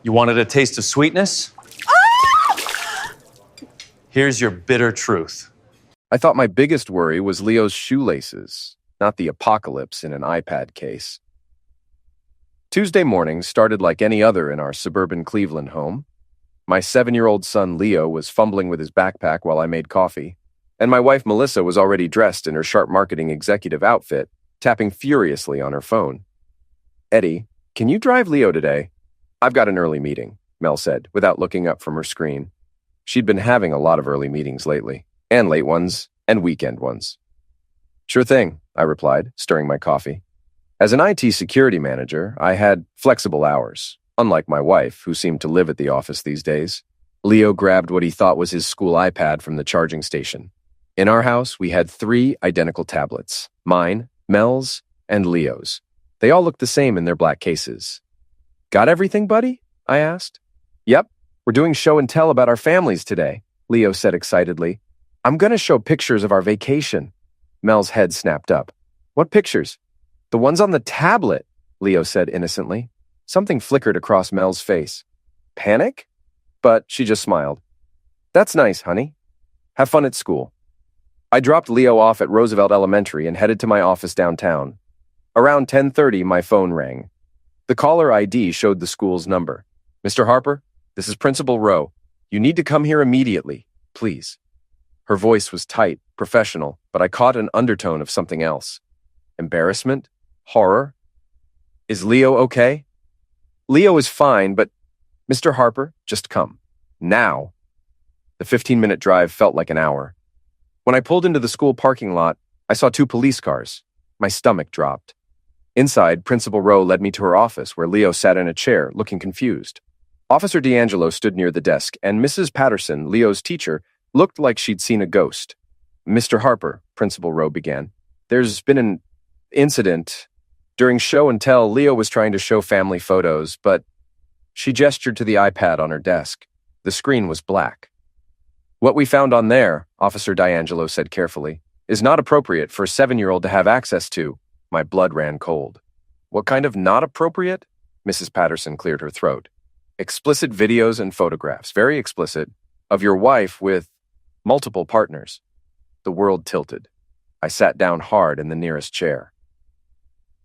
You wanted a taste of sweetness? Here's your bitter truth. I thought my biggest worry was Leo's shoelaces, not the apocalypse in an iPad case. Tuesday morning started like any other in our suburban Cleveland home. My 7-year-old son Leo was fumbling with his backpack while I made coffee, and my wife Melissa was already dressed in her sharp marketing executive outfit, tapping furiously on her phone. "Eddie, can you drive Leo today?" "I've got an early meeting," Mel said, without looking up from her screen. She'd been having a lot of early meetings lately, and late ones, and weekend ones. "Sure thing," I replied, stirring my coffee. As an IT security manager, I had flexible hours, unlike my wife, who seemed to live at the office these days. Leo grabbed what he thought was his school iPad from the charging station. In our house, we had 3 identical tablets: mine, Mel's, and Leo's. They all looked the same in their black cases. "Got everything, buddy?" I asked. "Yep, we're doing show and tell about our families today," Leo said excitedly. "I'm going to show pictures of our vacation." Mel's head snapped up. "What pictures?" "The ones on the tablet," Leo said innocently. Something flickered across Mel's face. Panic? But she just smiled. "That's nice, honey. Have fun at school." I dropped Leo off at Roosevelt Elementary and headed to my office downtown. Around 10:30, my phone rang. The caller ID showed the school's number. "Mr. Harper, this is Principal Rowe. You need to come here immediately, please." Her voice was tight, professional, but I caught an undertone of something else. Embarrassment? Horror? "Is Leo okay?" "Leo is fine, but..." "Mr. Harper, just come. Now." The 15-minute drive felt like an hour. When I pulled into the school parking lot, I saw 2 police cars. My stomach dropped. Inside, Principal Rowe led me to her office, where Leo sat in a chair, looking confused. Officer D'Angelo stood near the desk, and Mrs. Patterson, Leo's teacher, looked like she'd seen a ghost. "Mr. Harper," Principal Rowe began, "there's been an incident. During show and tell, Leo was trying to show family photos, but..." She gestured to the iPad on her desk. The screen was black. "What we found on there," Officer D'Angelo said carefully, "is not appropriate for a 7-year-old to have access to." My blood ran cold. "What kind of not appropriate?" Mrs. Patterson cleared her throat. "Explicit videos and photographs, very explicit, of your wife with multiple partners." The world tilted. I sat down hard in the nearest chair.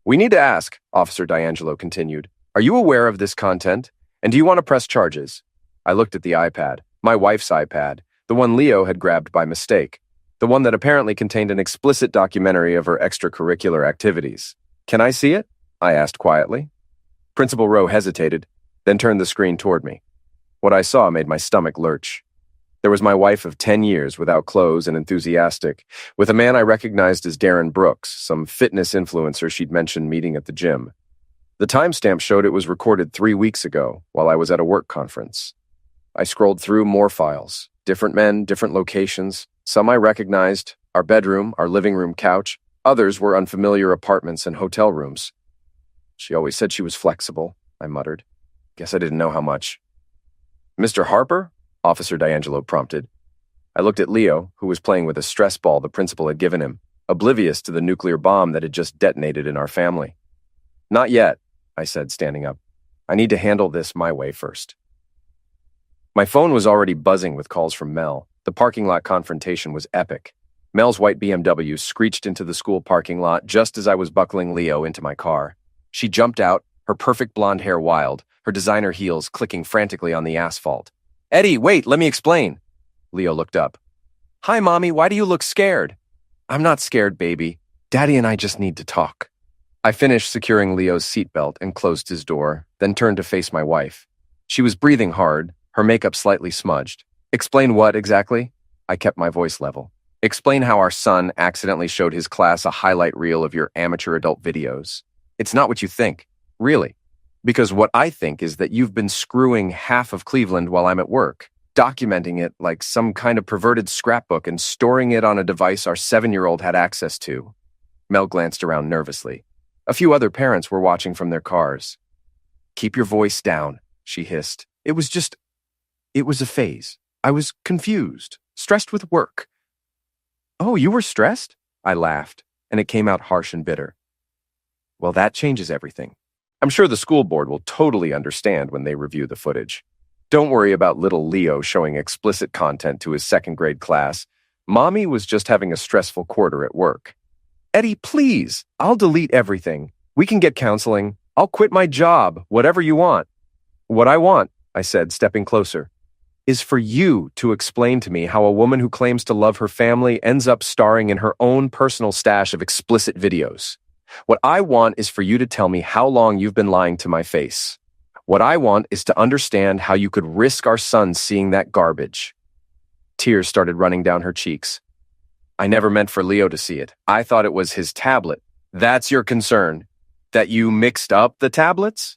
"We need to ask," Officer D'Angelo continued, "are you aware of this content? And do you want to press charges?" I looked at the iPad, my wife's iPad, the one Leo had grabbed by mistake, the one that apparently contained an explicit documentary of her extracurricular activities. "Can I see it?" I asked quietly. Principal Rowe hesitated, then turned the screen toward me. What I saw made my stomach lurch. There was my wife of 10 years, without clothes and enthusiastic, with a man I recognized as Darren Brooks, some fitness influencer she'd mentioned meeting at the gym. The timestamp showed it was recorded 3 weeks ago, while I was at a work conference. I scrolled through more files. Different men, different locations. Some I recognized, our bedroom, our living room couch. Others were unfamiliar apartments and hotel rooms. "She always said she was flexible," I muttered. "Guess I didn't know how much." "Mr. Harper?" Officer D'Angelo prompted. I looked at Leo, who was playing with a stress ball the principal had given him, oblivious to the nuclear bomb that had just detonated in our family. "Not yet," I said, standing up. "I need to handle this my way first." My phone was already buzzing with calls from Mel. The parking lot confrontation was epic. Mel's white BMW screeched into the school parking lot just as I was buckling Leo into my car. She jumped out, her perfect blonde hair wild, her designer heels clicking frantically on the asphalt. "Eddie, wait, let me explain." Leo looked up. "Hi, Mommy, why do you look scared?" "I'm not scared, baby. Daddy and I just need to talk." I finished securing Leo's seatbelt and closed his door, then turned to face my wife. She was breathing hard, her makeup slightly smudged. "Explain what, exactly?" I kept my voice level. "Explain how our son accidentally showed his class a highlight reel of your amateur adult videos. It's not what you think, really. Because what I think is that you've been screwing half of Cleveland while I'm at work, documenting it like some kind of perverted scrapbook and storing it on a device our 7-year-old had access to." Mel glanced around nervously. A few other parents were watching from their cars. "Keep your voice down," she hissed. It was a phase. I was confused, stressed with work." "Oh, you were stressed?" I laughed, and it came out harsh and bitter. "Well, that changes everything. I'm sure the school board will totally understand when they review the footage. Don't worry about little Leo showing explicit content to his second-grade class. Mommy was just having a stressful quarter at work. Eddie, please, I'll delete everything. We can get counseling. I'll quit my job, whatever you want. What I want, I said, stepping closer, is for you to explain to me how a woman who claims to love her family ends up starring in her own personal stash of explicit videos. What I want is for you to tell me how long you've been lying to my face. What I want is to understand how you could risk our son seeing that garbage. Tears started running down her cheeks. I never meant for Leo to see it. I thought it was his tablet. That's your concern? That you mixed up the tablets?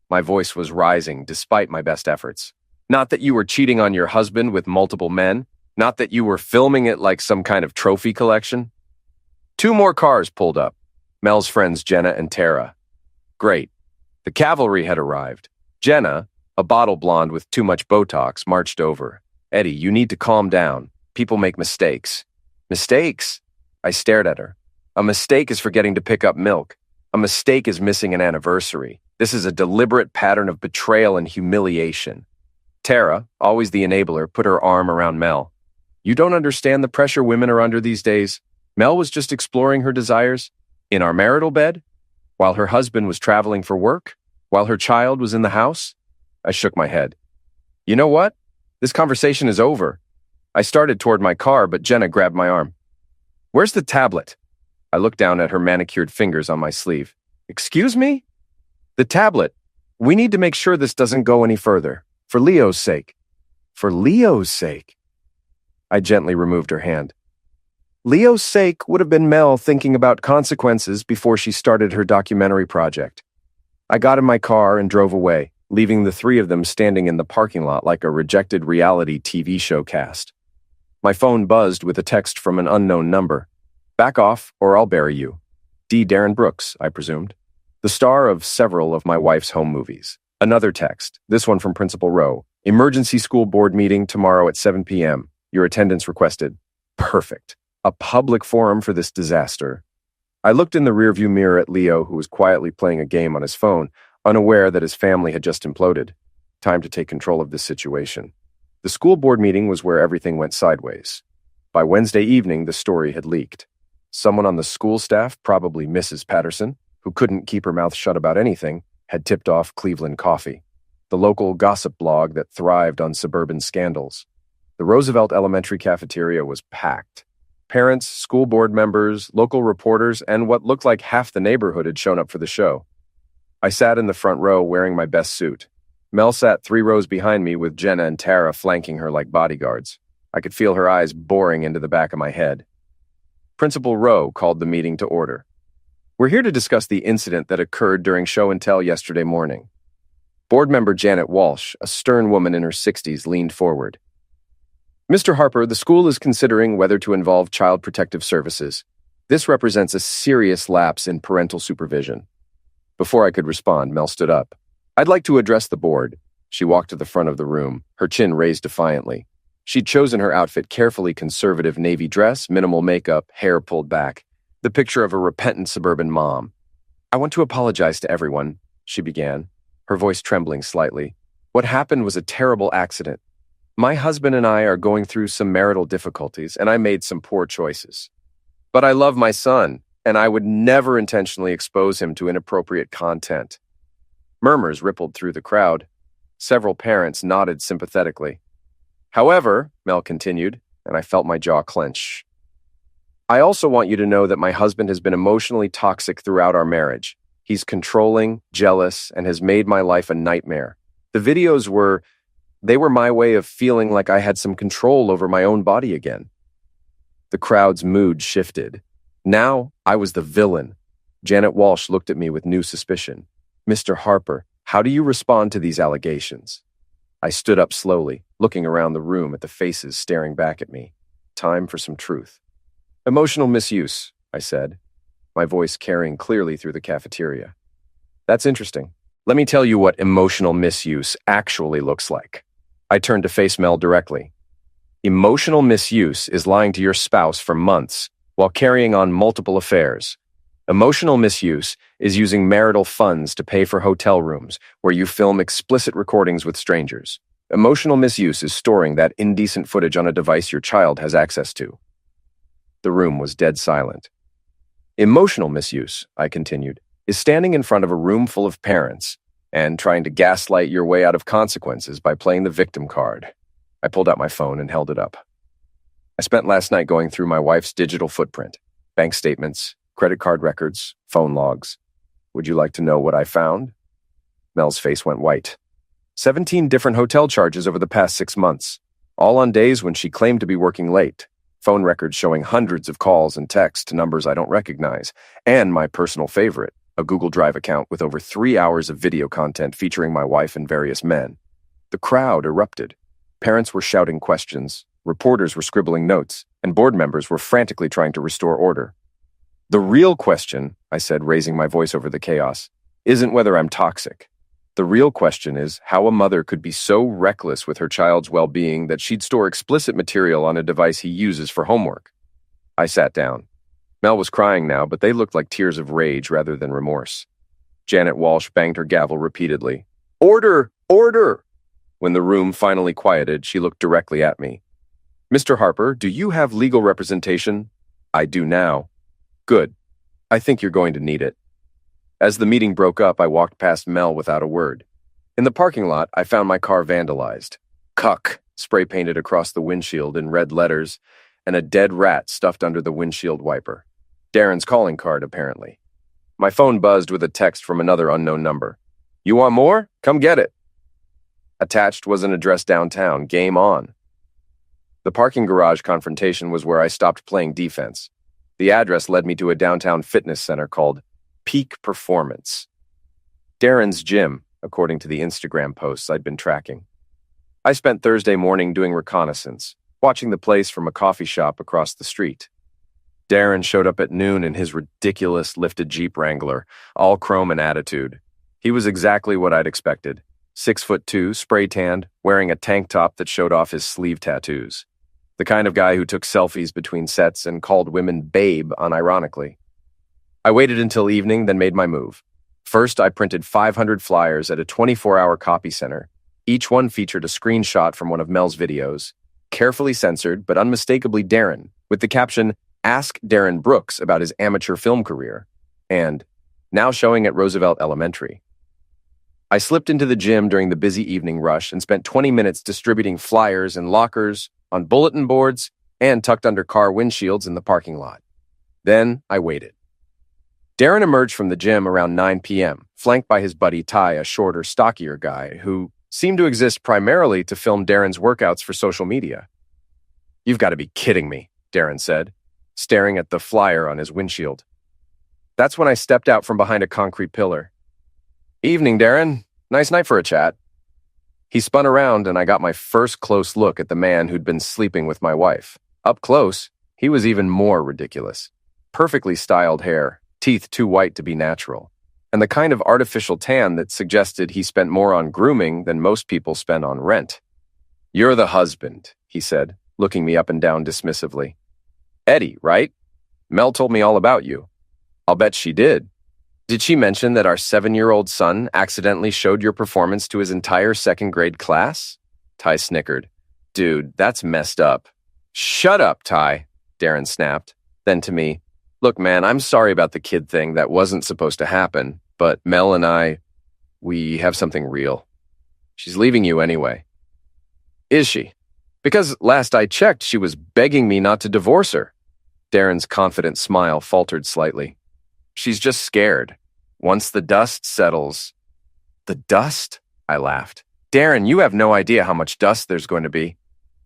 My voice was rising despite my best efforts. Not that you were cheating on your husband with multiple men. Not that you were filming it like some kind of trophy collection. 2 more cars pulled up. Mel's friends Jenna and Tara. Great. The cavalry had arrived. Jenna, a bottle blonde with too much Botox, marched over. Eddie, you need to calm down. People make mistakes. Mistakes? I stared at her. A mistake is forgetting to pick up milk. A mistake is missing an anniversary. This is a deliberate pattern of betrayal and humiliation. Tara, always the enabler, put her arm around Mel. You don't understand the pressure women are under these days. Mel was just exploring her desires. In our marital bed? While her husband was traveling for work? While her child was in the house? I shook my head. You know what? This conversation is over. I started toward my car, but Jenna grabbed my arm. Where's the tablet? I looked down at her manicured fingers on my sleeve. Excuse me? The tablet. We need to make sure this doesn't go any further. For Leo's sake. For Leo's sake. I gently removed her hand. Leo's sake would have been Mel thinking about consequences before she started her documentary project. I got in my car and drove away, leaving the 3 of them standing in the parking lot like a rejected reality TV show cast. My phone buzzed with a text from an unknown number. Back off, or I'll bury you. D. Darren Brooks, I presumed. The star of several of my wife's home movies. Another text, this one from Principal Rowe. Emergency school board meeting tomorrow at 7 p.m. Your attendance requested. Perfect. A public forum for this disaster. I looked in the rearview mirror at Leo, who was quietly playing a game on his phone, unaware that his family had just imploded. Time to take control of this situation. The school board meeting was where everything went sideways. By Wednesday evening, the story had leaked. Someone on the school staff, probably Mrs. Patterson, who couldn't keep her mouth shut about anything, had tipped off Cleveland Coffee, the local gossip blog that thrived on suburban scandals. The Roosevelt Elementary cafeteria was packed. Parents, school board members, local reporters, and what looked like half the neighborhood had shown up for the show. I sat in the front row wearing my best suit. Mel sat 3 rows behind me with Jenna and Tara flanking her like bodyguards. I could feel her eyes boring into the back of my head. Principal Rowe called the meeting to order. We're here to discuss the incident that occurred during show and tell yesterday morning. Board member Janet Walsh, a stern woman in her 60s, leaned forward. Mr. Harper, the school is considering whether to involve Child Protective Services. This represents a serious lapse in parental supervision. Before I could respond, Mel stood up. I'd like to address the board. She walked to the front of the room, her chin raised defiantly. She'd chosen her outfit carefully conservative navy dress, minimal makeup, hair pulled back, the picture of a repentant suburban mom. I want to apologize to everyone, she began, her voice trembling slightly. What happened was a terrible accident. My husband and I are going through some marital difficulties, and I made some poor choices. But I love my son, and I would never intentionally expose him to inappropriate content. Murmurs rippled through the crowd. Several parents nodded sympathetically. However, Mel continued, and I felt my jaw clench. I also want you to know that my husband has been emotionally toxic throughout our marriage. He's controlling, jealous, and has made my life a nightmare. The videos were my way of feeling like I had some control over my own body again. The crowd's mood shifted. Now I was the villain. Janet Walsh looked at me with new suspicion. Mr. Harper, how do you respond to these allegations? I stood up slowly, looking around the room at the faces staring back at me. Time for some truth. Emotional misuse, I said, my voice carrying clearly through the cafeteria. That's interesting. Let me tell you what emotional misuse actually looks like. I turned to face Mel directly. Emotional misuse is lying to your spouse for months while carrying on multiple affairs. Emotional misuse is using marital funds to pay for hotel rooms where you film explicit recordings with strangers. Emotional misuse is storing that indecent footage on a device your child has access to. The room was dead silent. Emotional misuse, I continued, is standing in front of a room full of parents and trying to gaslight your way out of consequences by playing the victim card. I pulled out my phone and held it up. I spent last night going through my wife's digital footprint, bank statements, credit card records, phone logs. Would you like to know what I found? Mel's face went white. 17 different hotel charges over the past 6 months, all on days when she claimed to be working late. Phone records showing hundreds of calls and texts to numbers I don't recognize, and my personal favorite, a Google Drive account with over 3 hours of video content featuring my wife and various men. The crowd erupted. Parents were shouting questions, reporters were scribbling notes, and board members were frantically trying to restore order. The real question, I said, raising my voice over the chaos, isn't whether I'm toxic. The real question is how a mother could be so reckless with her child's well-being that she'd store explicit material on a device he uses for homework. I sat down. Mel was crying now, but they looked like tears of rage rather than remorse. Janet Walsh banged her gavel repeatedly. Order! Order! When the room finally quieted, she looked directly at me. Mr. Harper, do you have legal representation? I do now. Good. I think you're going to need it. As the meeting broke up, I walked past Mel without a word. In the parking lot, I found my car vandalized. Cuck, spray painted across the windshield in red letters, and a dead rat stuffed under the windshield wiper. Darren's calling card, apparently. My phone buzzed with a text from another unknown number. You want more? Come get it. Attached was an address downtown. Game on. The parking garage confrontation was where I stopped playing defense. The address led me to a downtown fitness center called Peak Performance. Darren's gym, according to the Instagram posts I'd been tracking. I spent Thursday morning doing reconnaissance, watching the place from a coffee shop across the street. Darren showed up at noon in his ridiculous lifted Jeep Wrangler, all chrome and attitude. He was exactly what I'd expected. 6'2", spray-tanned, wearing a tank top that showed off his sleeve tattoos. The kind of guy who took selfies between sets and called women babe unironically. I waited until evening, then made my move. First, I printed 500 flyers at a 24-hour copy center. Each one featured a screenshot from one of Mel's videos, carefully censored but unmistakably Darren, with the caption, Ask Darren Brooks about his amateur film career, and now showing at Roosevelt Elementary. I slipped into the gym during the busy evening rush and spent 20 minutes distributing flyers in lockers, on bulletin boards, and tucked under car windshields in the parking lot. Then I waited. Darren emerged from the gym around 9 p.m., flanked by his buddy Ty, a shorter, stockier guy who seemed to exist primarily to film Darren's workouts for social media. You've got to be kidding me, Darren said, staring at the flyer on his windshield. That's when I stepped out from behind a concrete pillar. Evening, Darren. Nice night for a chat. He spun around and I got my first close look at the man who'd been sleeping with my wife. Up close, he was even more ridiculous. Perfectly styled hair, teeth too white to be natural, and the kind of artificial tan that suggested he spent more on grooming than most people spend on rent. You're the husband, he said, looking me up and down dismissively. Eddie, right? Mel told me all about you. I'll bet she did. Did she mention that our 7-year-old son accidentally showed your performance to his entire second-grade class? Ty snickered. Dude, that's messed up. Shut up, Ty, Darren snapped. Then to me, look, man, I'm sorry about the kid thing. That wasn't supposed to happen, but Mel and we have something real. She's leaving you anyway. Is she? Because last I checked, she was begging me not to divorce her. Darren's confident smile faltered slightly. She's just scared. Once the dust settles... The dust? I laughed. Darren, you have no idea how much dust there's going to be.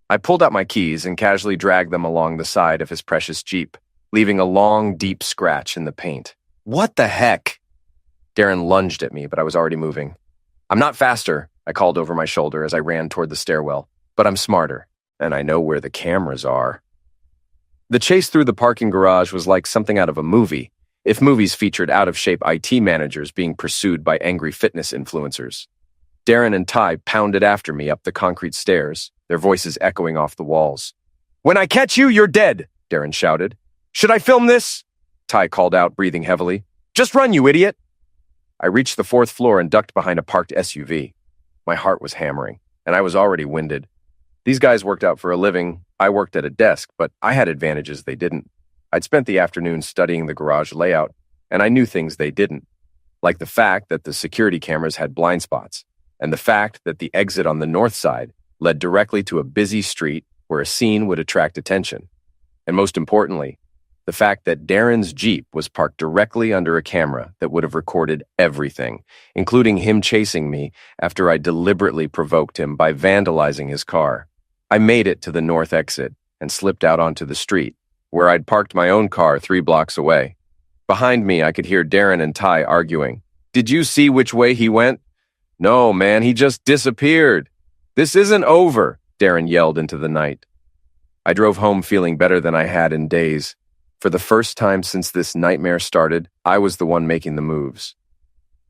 I pulled out my keys and casually dragged them along the side of his precious Jeep, leaving a long, deep scratch in the paint. What the heck? Darren lunged at me, but I was already moving. I'm not faster, I called over my shoulder as I ran toward the stairwell, but I'm smarter, and I know where the cameras are. The chase through the parking garage was like something out of a movie, if movies featured out-of-shape IT managers being pursued by angry fitness influencers. Darren and Ty pounded after me up the concrete stairs, their voices echoing off the walls. When I catch you, you're dead, Darren shouted. Should I film this? Ty called out, breathing heavily. Just run, you idiot! I reached the fourth floor and ducked behind a parked SUV. My heart was hammering, and I was already winded. These guys worked out for a living. I worked at a desk, but I had advantages they didn't. I'd spent the afternoon studying the garage layout, and I knew things they didn't, like the fact that the security cameras had blind spots, and the fact that the exit on the north side led directly to a busy street where a scene would attract attention. And most importantly, the fact that Darren's Jeep was parked directly under a camera that would have recorded everything, including him chasing me after I deliberately provoked him by vandalizing his car. I made it to the north exit and slipped out onto the street, where I'd parked my own car 3 blocks away. Behind me, I could hear Darren and Ty arguing. Did you see which way he went? No, man, he just disappeared. This isn't over, Darren yelled into the night. I drove home feeling better than I had in days. For the first time since this nightmare started, I was the one making the moves.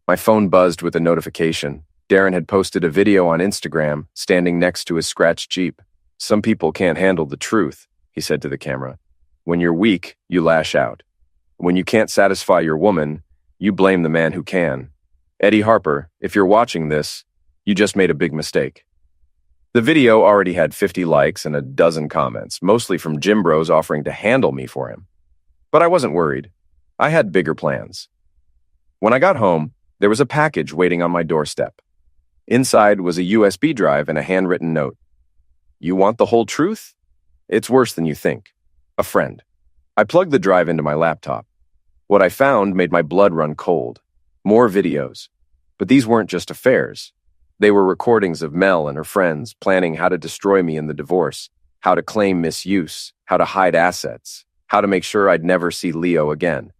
My phone buzzed with a notification. Darren had posted a video on Instagram, standing next to his scratched Jeep. Some people can't handle the truth, he said to the camera. When you're weak, you lash out. When you can't satisfy your woman, you blame the man who can. Eddie Harper, if you're watching this, you just made a big mistake. The video already had 50 likes and a dozen comments, mostly from gym bros offering to handle me for him. But I wasn't worried. I had bigger plans. When I got home, there was a package waiting on my doorstep. Inside was a USB drive and a handwritten note. You want the whole truth? It's worse than you think. A friend. I plugged the drive into my laptop. What I found made my blood run cold. More videos. But these weren't just affairs. They were recordings of Mel and her friends planning how to destroy me in the divorce, how to claim misuse, how to hide assets, how to make sure I'd never see Leo again.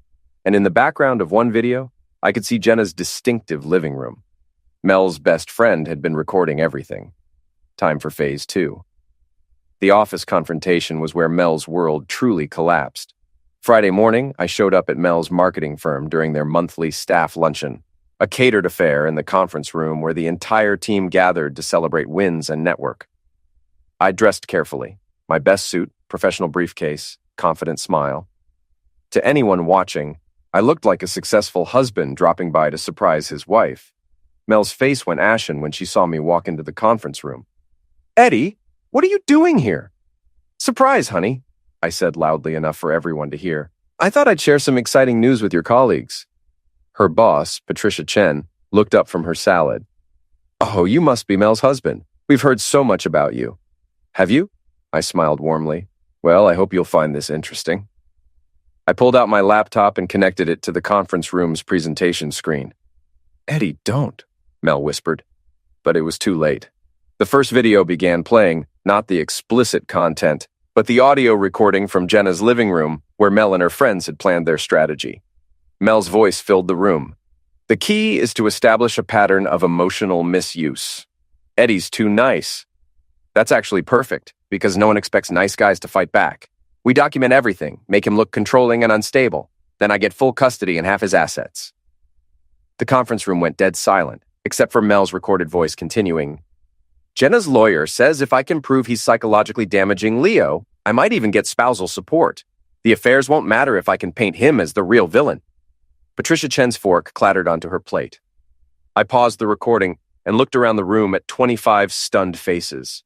And in the background of one video, I could see Jenna's distinctive living room. Mel's best friend had been recording everything. Time for phase 2. The office confrontation was where Mel's world truly collapsed. Friday morning, I showed up at Mel's marketing firm during their monthly staff luncheon, a catered affair in the conference room where the entire team gathered to celebrate wins and network. I dressed carefully, my best suit, professional briefcase, confident smile. To anyone watching, I looked like a successful husband dropping by to surprise his wife. Mel's face went ashen when she saw me walk into the conference room. Eddie, what are you doing here? Surprise, honey, I said loudly enough for everyone to hear. I thought I'd share some exciting news with your colleagues. Her boss, Patricia Chen, looked up from her salad. Oh, you must be Mel's husband. We've heard so much about you. Have you? I smiled warmly. Well, I hope you'll find this interesting. I pulled out my laptop and connected it to the conference room's presentation screen. Eddie, don't, Mel whispered. But it was too late. The first video began playing, not the explicit content, but the audio recording from Jenna's living room where Mel and her friends had planned their strategy. Mel's voice filled the room. The key is to establish a pattern of emotional misuse. Eddie's too nice. That's actually perfect, because no one expects nice guys to fight back. We document everything, make him look controlling and unstable. Then I get full custody and half his assets. The conference room went dead silent, except for Mel's recorded voice continuing. Jenna's lawyer says if I can prove he's psychologically damaging Leo, I might even get spousal support. The affairs won't matter if I can paint him as the real villain. Patricia Chen's fork clattered onto her plate. I paused the recording and looked around the room at 25 stunned faces.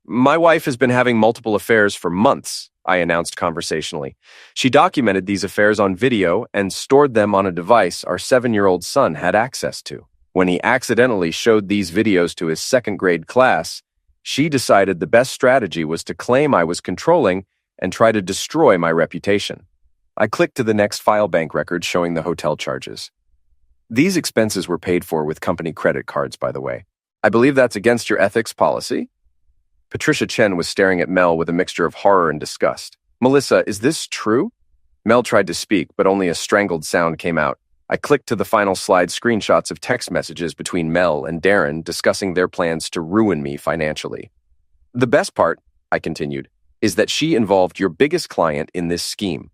My wife has been having multiple affairs for months, I announced conversationally. She documented these affairs on video and stored them on a device our 7-year-old son had access to. When he accidentally showed these videos to his second-grade class, she decided the best strategy was to claim I was controlling and try to destroy my reputation. I clicked to the next file bank record showing the hotel charges. These expenses were paid for with company credit cards, by the way. I believe that's against your ethics policy? Patricia Chen was staring at Mel with a mixture of horror and disgust. Melissa, is this true? Mel tried to speak, but only a strangled sound came out. I clicked to the final slide screenshots of text messages between Mel and Darren discussing their plans to ruin me financially. The best part, I continued, is that she involved your biggest client in this scheme.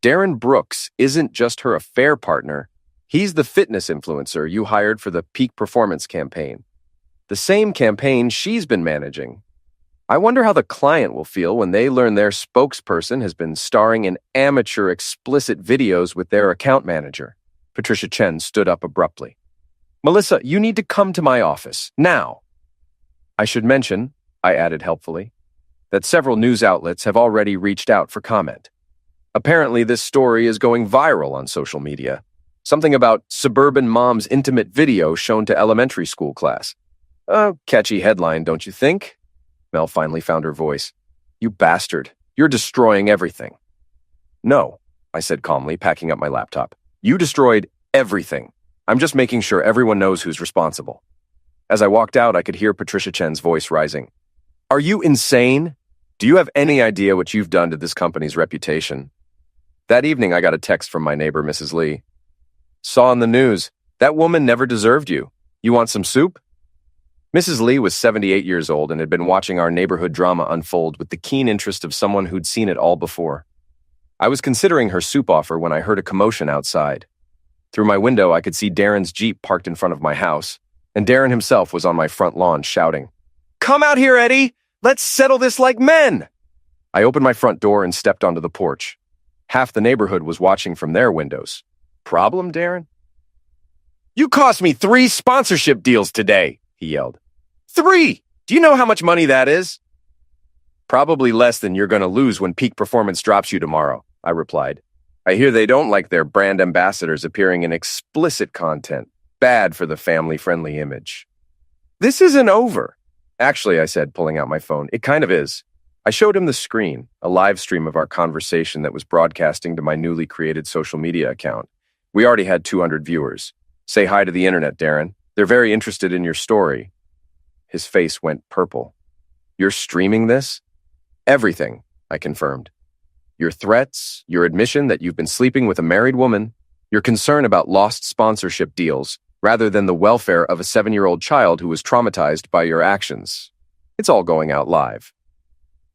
Darren Brooks isn't just her affair partner. He's the fitness influencer you hired for the peak performance campaign. The same campaign she's been managing. I wonder how the client will feel when they learn their spokesperson has been starring in amateur explicit videos with their account manager. Patricia Chen stood up abruptly. Melissa, you need to come to my office, now. I should mention, I added helpfully, that several news outlets have already reached out for comment. Apparently, this story is going viral on social media. Something about suburban mom's intimate video shown to elementary school class. A catchy headline, don't you think? Mel finally found her voice. You bastard. You're destroying everything. No, I said calmly, packing up my laptop. You destroyed everything. I'm just making sure everyone knows who's responsible. As I walked out, I could hear Patricia Chen's voice rising. Are you insane? Do you have any idea what you've done to this company's reputation? That evening, I got a text from my neighbor, Mrs. Lee. Saw on the news, that woman never deserved you. You want some soup? Mrs. Lee was 78 years old and had been watching our neighborhood drama unfold with the keen interest of someone who'd seen it all before. I was considering her soup offer when I heard a commotion outside. Through my window, I could see Darren's Jeep parked in front of my house, and Darren himself was on my front lawn shouting, Come out here, Eddie! Let's settle this like men! I opened my front door and stepped onto the porch. Half the neighborhood was watching from their windows. Problem, Darren? You cost me 3 sponsorship deals today, he yelled. 3! Do you know how much money that is? Probably less than you're going to lose when Peak Performance drops you tomorrow, I replied. I hear they don't like their brand ambassadors appearing in explicit content. Bad for the family-friendly image. This isn't over. Actually, I said, pulling out my phone, it kind of is. I showed him the screen, a live stream of our conversation that was broadcasting to my newly created social media account. We already had 200 viewers. Say hi to the internet, Darren. They're very interested in your story. His face went purple. You're streaming this? Everything, I confirmed. Your threats, your admission that you've been sleeping with a married woman, your concern about lost sponsorship deals, rather than the welfare of a 7-year-old child who was traumatized by your actions. It's all going out live.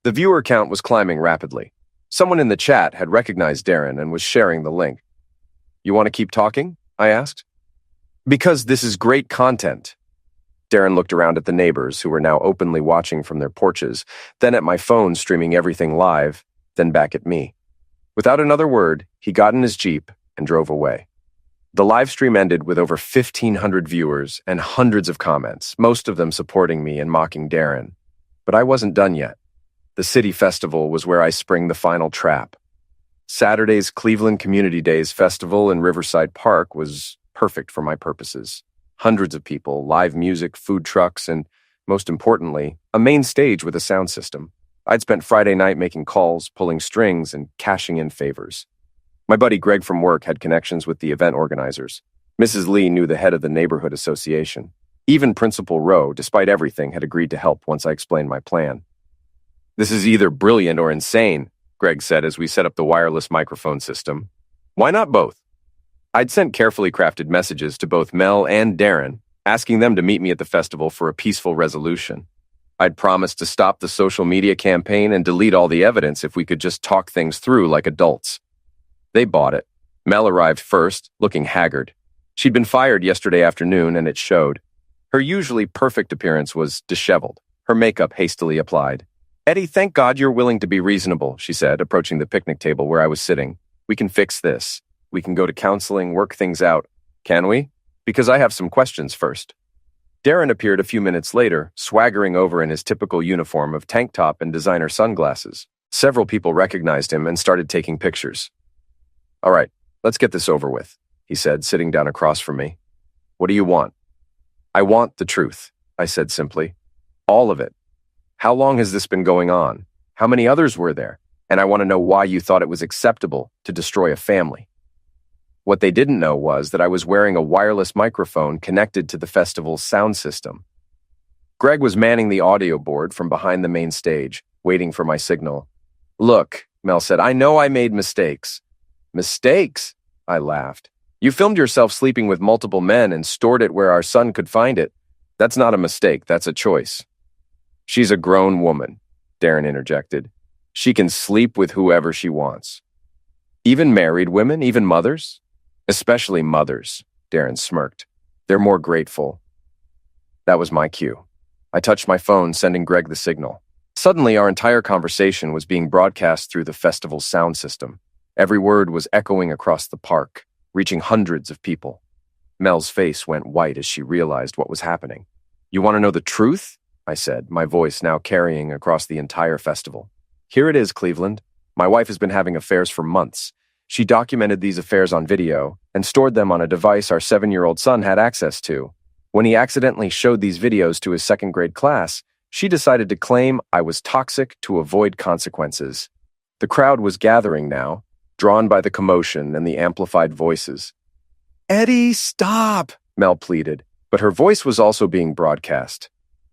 The viewer count was climbing rapidly. Someone in the chat had recognized Darren and was sharing the link. You want to keep talking? I asked. Because this is great content. Darren looked around at the neighbors who were now openly watching from their porches, then at my phone streaming everything live, then back at me. Without another word, he got in his Jeep and drove away. The live stream ended with over 1,500 viewers and hundreds of comments, most of them supporting me and mocking Darren. But I wasn't done yet. The City Festival was where I spring the final trap. Saturday's Cleveland Community Days Festival in Riverside Park was perfect for my purposes. Hundreds of people, live music, food trucks, and, most importantly, a main stage with a sound system. I'd spent Friday night making calls, pulling strings, and cashing in favors. My buddy Greg from work had connections with the event organizers. Mrs. Lee knew the head of the neighborhood association. Even Principal Rowe, despite everything, had agreed to help once I explained my plan. This is either brilliant or insane, Greg said as we set up the wireless microphone system. Why not both? I'd sent carefully crafted messages to both Mel and Darren, asking them to meet me at the festival for a peaceful resolution. I'd promised to stop the social media campaign and delete all the evidence if we could just talk things through like adults. They bought it. Mel arrived first, looking haggard. She'd been fired yesterday afternoon, and it showed. Her usually perfect appearance was disheveled, her makeup hastily applied. Eddie, thank God you're willing to be reasonable, she said, approaching the picnic table where I was sitting. We can fix this. We can go to counseling, work things out. Can we? Because I have some questions first. Darren appeared a few minutes later, swaggering over in his typical uniform of tank top and designer sunglasses. Several people recognized him and started taking pictures. All right, let's get this over with, he said, sitting down across from me. What do you want? I want the truth, I said simply. All of it. How long has this been going on? How many others were there? And I want to know why you thought it was acceptable to destroy a family. What they didn't know was that I was wearing a wireless microphone connected to the festival's sound system. Greg was manning the audio board from behind the main stage, waiting for my signal. Look, Mel said, I know I made mistakes. Mistakes? I laughed. You filmed yourself sleeping with multiple men and stored it where our son could find it. That's not a mistake, that's a choice. She's a grown woman, Darren interjected. She can sleep with whoever she wants. Even married women, even mothers? Especially mothers, Darren smirked. They're more grateful. That was my cue. I touched my phone, sending Greg the signal. Suddenly, our entire conversation was being broadcast through the festival's sound system. Every word was echoing across the park, reaching hundreds of people. Mel's face went white as she realized what was happening. "You want to know the truth?" I said, my voice now carrying across the entire festival. "Here it is, Cleveland. My wife has been having affairs for months. She documented these affairs on video and stored them on a device our 7-year-old son had access to. When he accidentally showed these videos to his second-grade class, she decided to claim I was toxic to avoid consequences." The crowd was gathering now, drawn by the commotion and the amplified voices. "Eddie, stop!" Mel pleaded, but her voice was also being broadcast.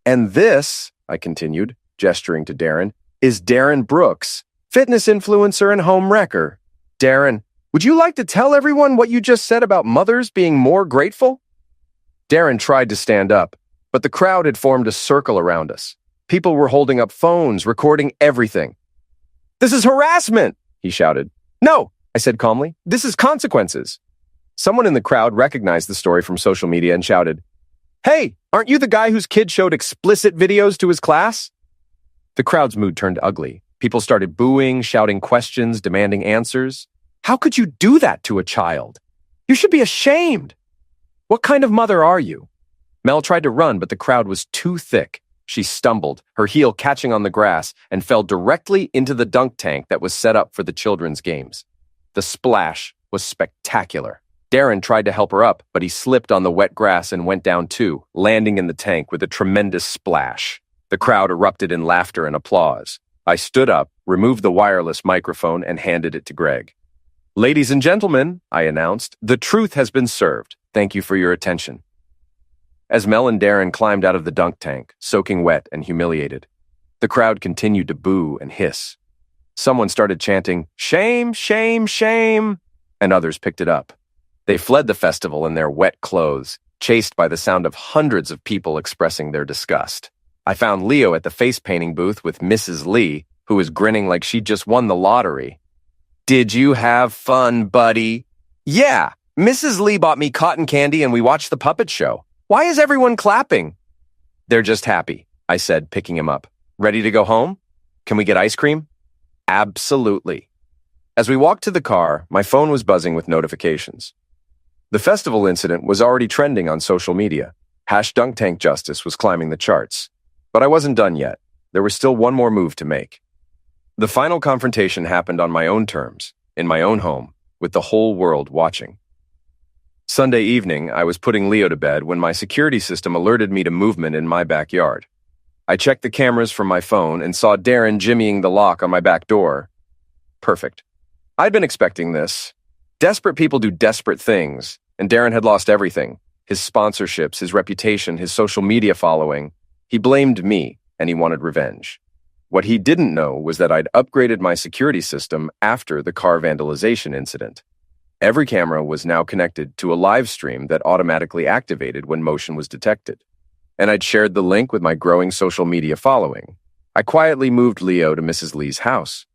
"And this," I continued, gesturing to Darren, "is Darren Brooks, fitness influencer and home wrecker. Darren, would you like to tell everyone what you just said about mothers being more grateful?" Darren tried to stand up, but the crowd had formed a circle around us. People were holding up phones, recording everything. "This is harassment!" he shouted. "No," I said calmly, "this is consequences." Someone in the crowd recognized the story from social media and shouted, "Hey, aren't you the guy whose kid showed explicit videos to his class?" The crowd's mood turned ugly. People started booing, shouting questions, demanding answers. "How could you do that to a child? You should be ashamed. What kind of mother are you?" Mel tried to run, but the crowd was too thick. She stumbled, her heel catching on the grass, and fell directly into the dunk tank that was set up for the children's games. The splash was spectacular. Darren tried to help her up, but he slipped on the wet grass and went down too, landing in the tank with a tremendous splash. The crowd erupted in laughter and applause. I stood up, removed the wireless microphone, and handed it to Greg. "Ladies and gentlemen," I announced, "the truth has been served. Thank you for your attention." As Mel and Darren climbed out of the dunk tank, soaking wet and humiliated, the crowd continued to boo and hiss. Someone started chanting, "Shame, shame, shame," and others picked it up. They fled the festival in their wet clothes, chased by the sound of hundreds of people expressing their disgust. I found Leo at the face painting booth with Mrs. Lee, who was grinning like she'd just won the lottery. "Did you have fun, buddy?" "Yeah, Mrs. Lee bought me cotton candy and we watched the puppet show. Why is everyone clapping?" "They're just happy," I said, picking him up. "Ready to go home? Can we get ice cream?" "Absolutely." As we walked to the car, my phone was buzzing with notifications. The festival incident was already trending on social media. #DunkTankJustice was climbing the charts. But I wasn't done yet. There was still one more move to make. The final confrontation happened on my own terms, in my own home, with the whole world watching. Sunday evening, I was putting Leo to bed when my security system alerted me to movement in my backyard. I checked the cameras from my phone and saw Darren jimmying the lock on my back door. Perfect. I'd been expecting this. Desperate people do desperate things, and Darren had lost everything. His sponsorships, his reputation, his social media following. He blamed me, and he wanted revenge. What he didn't know was that I'd upgraded my security system after the car vandalization incident. Every camera was now connected to a live stream that automatically activated when motion was detected. And I'd shared the link with my growing social media following. I quietly moved Leo to Mrs. Lee's house.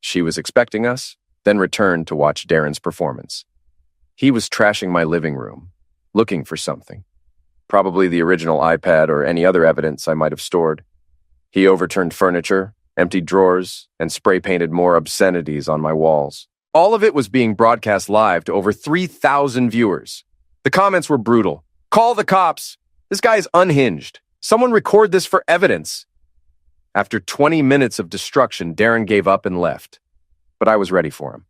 She was expecting us, then returned to watch Darren's performance. He was trashing my living room, looking for something. Probably the original iPad or any other evidence I might have stored. He overturned furniture, emptied drawers, and spray-painted more obscenities on my walls. All of it was being broadcast live to over 3,000 viewers. The comments were brutal. "Call the cops! This guy is unhinged. Someone record this for evidence." After 20 minutes of destruction, Darren gave up and left. But I was ready for him.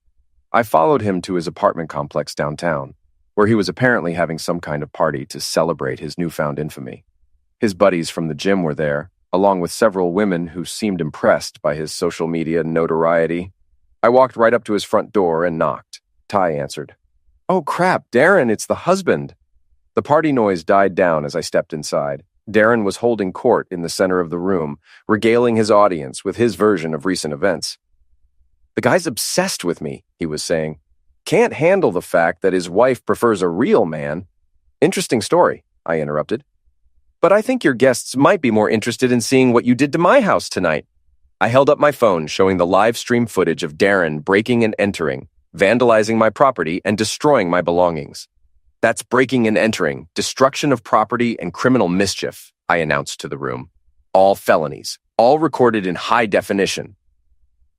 I followed him to his apartment complex downtown, where he was apparently having some kind of party to celebrate his newfound infamy. His buddies from the gym were there, along with several women who seemed impressed by his social media notoriety. I walked right up to his front door and knocked. Ty answered. "Oh crap, Darren, it's the husband." The party noise died down as I stepped inside. Darren was holding court in the center of the room, regaling his audience with his version of recent events. "The guy's obsessed with me," he was saying. "Can't handle the fact that his wife prefers a real man." "Interesting story," I interrupted. "But I think your guests might be more interested in seeing what you did to my house tonight." I held up my phone showing the live stream footage of Darren breaking and entering, vandalizing my property, and destroying my belongings. "That's breaking and entering, destruction of property, and criminal mischief," I announced to the room. "All felonies. all recorded in high definition.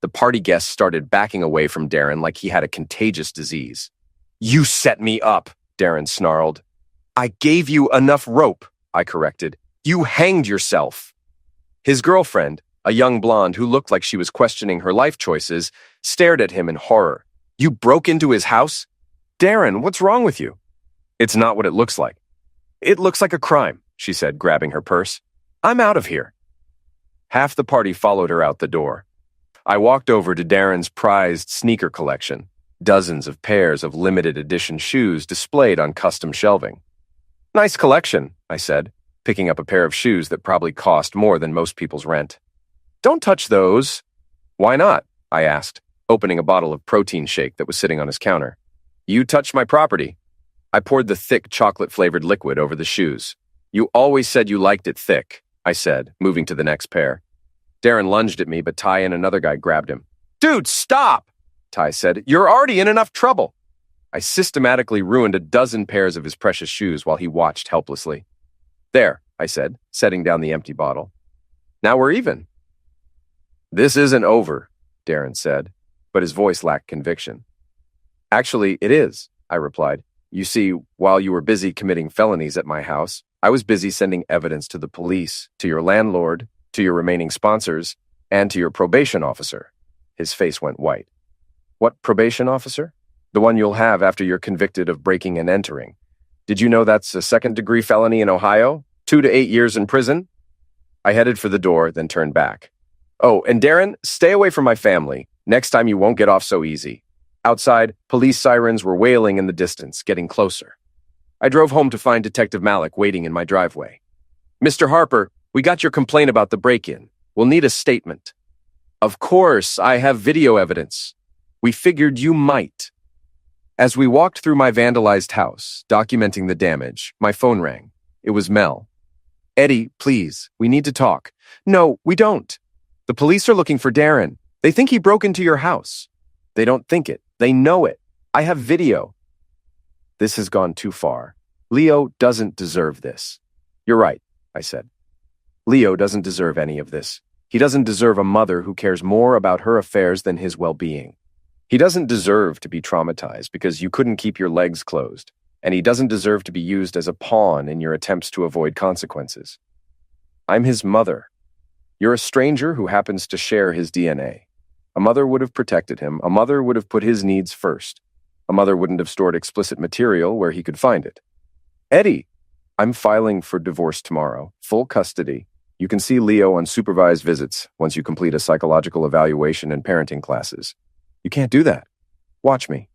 The party guests started backing away from Darren like he had a contagious disease. "You set me up," Darren snarled. "I gave you enough rope," I corrected. "You hanged yourself." His girlfriend, a young blonde who looked like she was questioning her life choices, stared at him in horror. "You broke into his house? Darren, what's wrong with you?" "It's not what it looks like." "It looks like a crime," she said, grabbing her purse. "I'm out of here." Half the party followed her out the door. I walked over to Darren's prized sneaker collection, dozens of pairs of limited edition shoes displayed on custom shelving. "Nice collection," I said, picking up a pair of shoes that probably cost more than most people's rent. "Don't touch those." "Why not?" I asked, opening a bottle of protein shake that was sitting on his counter. "You touched my property." I poured the thick chocolate-flavored liquid over the shoes. "You always said you liked it thick," I said, moving to the next pair. Darren lunged at me, but Ty and another guy grabbed him. "Dude, stop!" Ty said. "You're already in enough trouble." I systematically ruined a dozen pairs of his precious shoes while he watched helplessly. "There," I said, setting down the empty bottle. "Now we're even." "This isn't over," Darren said, but his voice lacked conviction. "Actually, it is," I replied. "You see, while you were busy committing felonies at my house, I was busy sending evidence to the police, to your landlord, to your remaining sponsors, and to your probation officer." His face went white. "What probation officer?" "The one you'll have after you're convicted of breaking and entering. Did you know that's a second-degree felony in Ohio? 2 to 8 years in prison?" I headed for the door, then turned back. "Oh, and Darren, stay away from my family. Next time you won't get off so easy." Outside, police sirens were wailing in the distance, getting closer. I drove home to find Detective Malik waiting in my driveway. "Mr. Harper, we got your complaint about the break-in. We'll need a statement." "Of course, I have video evidence. We figured you might." As we walked through my vandalized house, documenting the damage, my phone rang. It was Mel. "Eddie, please, we need to talk." "No, we don't. The police are looking for Darren. They think he broke into your house." "They don't think it. They know it. I have video." "This has gone too far. Leo doesn't deserve this." "You're right," I said. "Leo doesn't deserve any of this. He doesn't deserve a mother who cares more about her affairs than his well-being. He doesn't deserve to be traumatized because you couldn't keep your legs closed, and he doesn't deserve to be used as a pawn in your attempts to avoid consequences. I'm his mother. You're a stranger who happens to share his DNA. A mother would have protected him. A mother would have put his needs first. A mother wouldn't have stored explicit material where he could find it. Eddie, I'm filing for divorce tomorrow, full custody. You can see Leo on supervised visits once you complete a psychological evaluation and parenting classes. You can't do that. Watch me."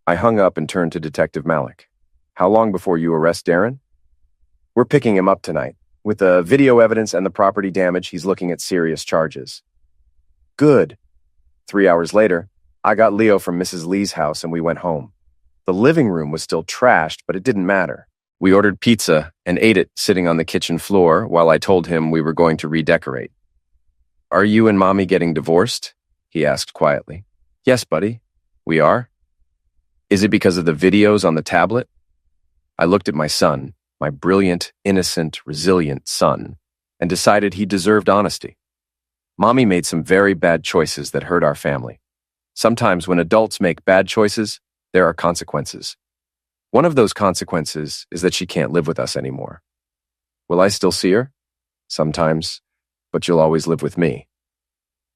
I hung up and turned to Detective Malik. "How long before you arrest Darren?" "We're picking him up tonight. With the video evidence and the property damage, he's looking at serious charges." "Good." 3 hours later, I got Leo from Mrs. Lee's house and we went home. The living room was still trashed, but it didn't matter. We ordered pizza and ate it sitting on the kitchen floor while I told him we were going to redecorate. "Are you and Mommy getting divorced?" he asked quietly. "Yes, buddy. We are." "Is it because of the videos on the tablet?" I looked at my son, my brilliant, innocent, resilient son, and decided he deserved honesty. Mommy made some very bad choices that hurt our family. Sometimes when adults make bad choices, there are consequences. One of those consequences is that she can't live with us anymore. Will I still see her? Sometimes, but you'll always live with me.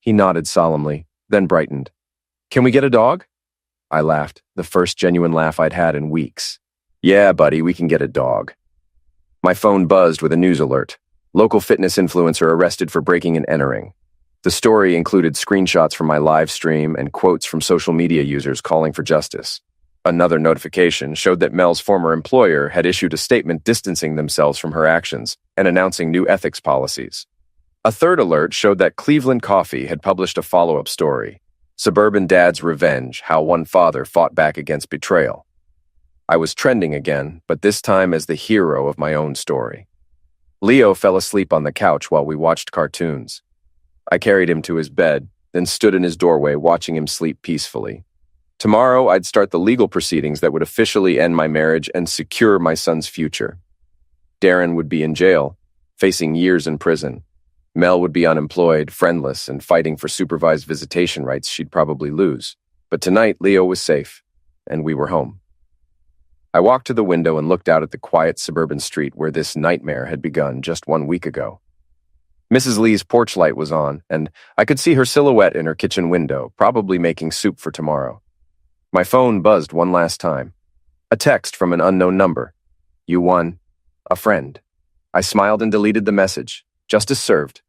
He nodded solemnly, then brightened. "Can we get a dog?" I laughed, the first genuine laugh I'd had in weeks. "Yeah, buddy, we can get a dog." My phone buzzed with a news alert. Local fitness influencer arrested for breaking and entering. The story included screenshots from my live stream and quotes from social media users calling for justice. Another notification showed that Mel's former employer had issued a statement distancing themselves from her actions and announcing new ethics policies. A third alert showed that Cleveland Coffee had published a follow-up story, Suburban Dad's Revenge, How One Father Fought Back Against Betrayal. I was trending again, but this time as the hero of my own story. Leo fell asleep on the couch while we watched cartoons. I carried him to his bed, then stood in his doorway watching him sleep peacefully. Tomorrow, I'd start the legal proceedings that would officially end my marriage and secure my son's future. Darren would be in jail, facing years in prison. Mel would be unemployed, friendless, and fighting for supervised visitation rights she'd probably lose. But tonight, Leo was safe, and we were home. I walked to the window and looked out at the quiet suburban street where this nightmare had begun just 1 week ago. Mrs. Lee's porch light was on, and I could see her silhouette in her kitchen window, probably making soup for tomorrow. My phone buzzed one last time. A text from an unknown number. You won. A friend. I smiled and deleted the message. Justice served.